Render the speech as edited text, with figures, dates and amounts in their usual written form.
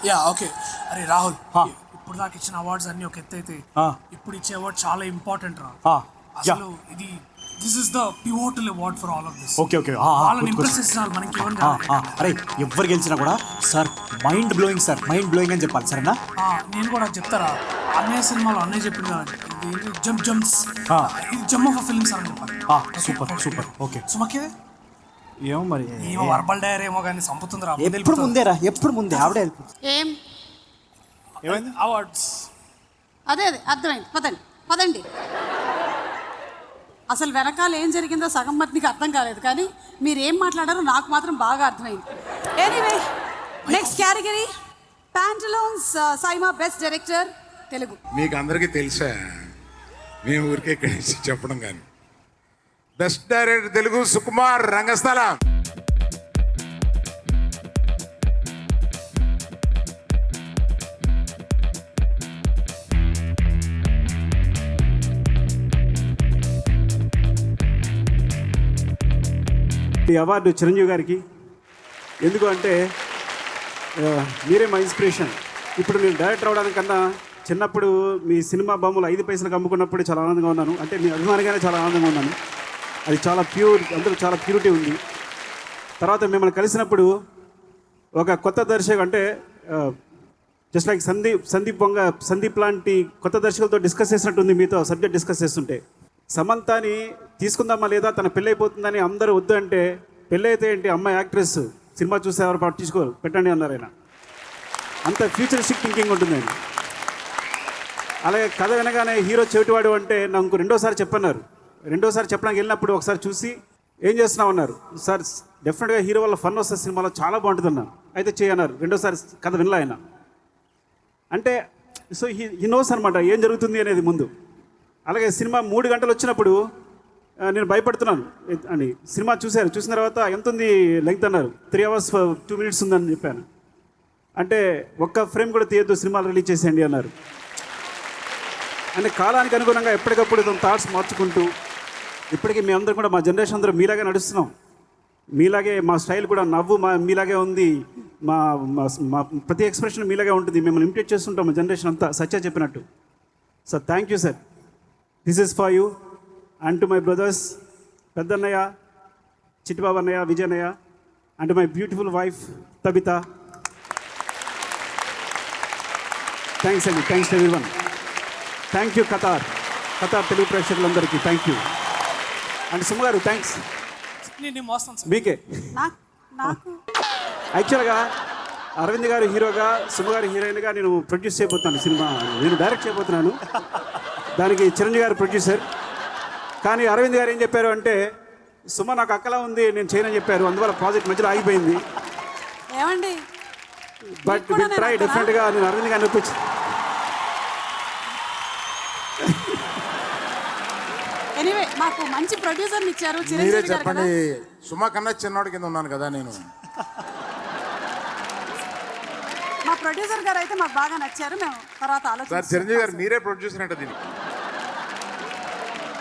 Yeah okay. అరే రాహుల్, ఇప్పుడు దాకా ఇచ్చిన అవార్డ్స్ అన్ని ఒక ఎత్తు అయితే ఇప్పుడు ఇచ్చే అవార్డ్ చాలా ఇంపార్టెంట్ రా. అసలు ఇది this is the pivotal award for all of this. Okay okay. వాళ్ళని ఇంప్రెస్ చేస్తున్నారు మనకి ఏమన్నా. అరే ఎవరు గెలిచినా కూడా sir mind blowing sir, mind blowing అని చెప్పాలి సరేనా. నేను కూడా చెప్తారా, అన్నయ్య సినిమాలో అన్నయ్య చెప్పింది కదా, ఇది జంప్స్ ఇది జమ్ ఆఫ్ ఫిల్మ్ సార్ అని చెప్పాలి. Super super. ఓకే సుమకే ఏమో మరి ఏమో వర్బల్ డైర్ ఏమో కానీ సంపుతుంది రా. ఎప్పుడు ముందేరా, ఎప్పుడు ముందే ఆవిడే ఏం ఏమైంది అవార్డ్స్. అదే అర్థమైంది. పదండి. అసలు వెనకాల ఏం జరిగిందో సగం మందికి అర్థం కాలేదు, కానీ మీరు ఏం మాట్లాడారో నాకు మాత్రం బాగా అర్థమైంది. Anyway, next category Pantaloons SIIMA best director Telugu. మీకు అందరికీ తెలుసా, మేము ఊరికే ఇక్కడి నుంచి చెప్పడం కానీ. Best director Telugu Sukumar Rangasthalam. ఈ అవార్డు చిరంజీవి గారికి. ఎందుకు అంటే మీరే మా ఇన్స్పిరేషన్. ఇప్పుడు నేను డైరెక్టర్ అవడానికన్నా చిన్నప్పుడు మీ సినిమా బొమ్మలు 5 పైసలకు అమ్ముకున్నప్పుడు చాలా ఆనందంగా ఉన్నాను. అంటే మీ అభిమానిగానే చాలా ఆనందంగా ఉన్నాను. అది చాలా ప్యూర్, అందులో చాలా ప్యూరిటీ ఉంది. తర్వాత మిమ్మల్ని కలిసినప్పుడు ఒక కొత్త దర్శకు, అంటే జస్ట్ లైక్ సందీప్ లాంటి కొత్త దర్శకులతో డిస్కస్ చేసినట్టుంది మీతో సబ్జెక్ట్ డిస్కస్ చేస్తుంటే. సమంతాని తీసుకుందామా లేదా, తన పెళ్ళి అయిపోతుందని అందరూ వద్దు అంటే, పెళ్ళి అయితే ఏంటి అమ్మాయి యాక్ట్రెస్, సినిమా చూస్తే ఎవరు పట్టించుకోరు, పెట్టండి అన్నారు ఆయన. అంత ఫ్యూచరిస్టిక్ థింకింగ్ ఉంటుంది ఆయన. అలాగే కథ వినగానే హీరో చెవిటివాడు అంటే నాకు రెండోసారి చెప్పన్నారు. రెండోసారి చెప్పడానికి వెళ్ళినప్పుడు ఒకసారి చూసి ఏం చేస్తున్నావు అన్నారు. సార్ డెఫినెట్గా హీరో వల్ల ఫన్ వస్తుంది సినిమాలో, చాలా బాగుంటుంది అన్నారు. అయితే చేయన్నారు. రెండోసారి కథ వినలే ఆయన. అంటే సో హీ నోస్ అనమాట ఏం జరుగుతుంది అనేది ముందు. అలాగే సినిమా 3 గంటలు వచ్చినప్పుడు నేను భయపడుతున్నాను అని. సినిమా చూసిన తర్వాత ఎంత ఉంది లెంగ్త్ అన్నారు. 3 hours 2 minutes ఉందని చెప్పాను. అంటే ఒక్క ఫ్రేమ్ కూడా తీయద్దు, సినిమాలు రిలీజ్ చేసేయండి అన్నారు. అంటే కాలానికి అనుగుణంగా ఎప్పటికప్పుడు తన థాట్స్ మార్చుకుంటూ, ఇప్పటికీ మేమందరం కూడా మా జనరేషన్ అందరూ మీలాగే నడుస్తున్నాం. మీలాగే మా స్టైల్ కూడా నవ్వు మీలాగే ఉంది. మా ప్రతి ఎక్స్ప్రెషన్ మీలాగే ఉంటుంది. మిమ్మల్ని ఇమిటేట్ చేస్తుంటాం మా జనరేషన్ అంతా, సత్య చెప్పినట్టు. So thank you sir. This is for you and to my brothers పెద్దన్నయ్య, చిట్టిబాబు అన్నయ్య, విజయన్నయ్య, and my beautiful wife Tabitha. Thanks అండి. Thanks to everyone. Thank you Qatar Telugu ప్రేక్షకులందరికీ థ్యాంక్ యూ. అండ్ సుమ గారు థ్యాంక్స్ మీకే. యాక్చువల్గా అరవింద్ గారు హీరోగా, సుమ గారు హీరోయిన్గా నేను ప్రొడ్యూస్ చేయబోతున్నాను సినిమా. నేను డైరెక్ట్ చేయబోతున్నాను, దానికి చిరంజీవి గారు ప్రొడ్యూసర్. కానీ అరవింద్ గారు ఏం చెప్పారు అంటే, సుమ నాకు అక్కలా ఉంది, నేను చేయనని చెప్పారు. అందువల్ల ప్రాజెక్ట్ మధ్యలో ఆగిపోయింది. బట్ విల్ ట్రై డెఫినెట్గా. నేను అరవింద్ గారిని ఒప్పించి ఎనీవే మాకు మంచి ప్రొడ్యూసర్ని ఇచ్చారు. మీరే చెప్పండి, సుమ కన్నా చిన్నవాడి కింద ఉన్నాను కదా నేను. మా ప్రొడ్యూసర్ గారు అయితే మాకు బాగా నచ్చారు. మేము తర్వాత ఆలోచించారు. చిరంజీవి గారు మీరే ప్రొడ్యూసర్ అంటే దీనికి.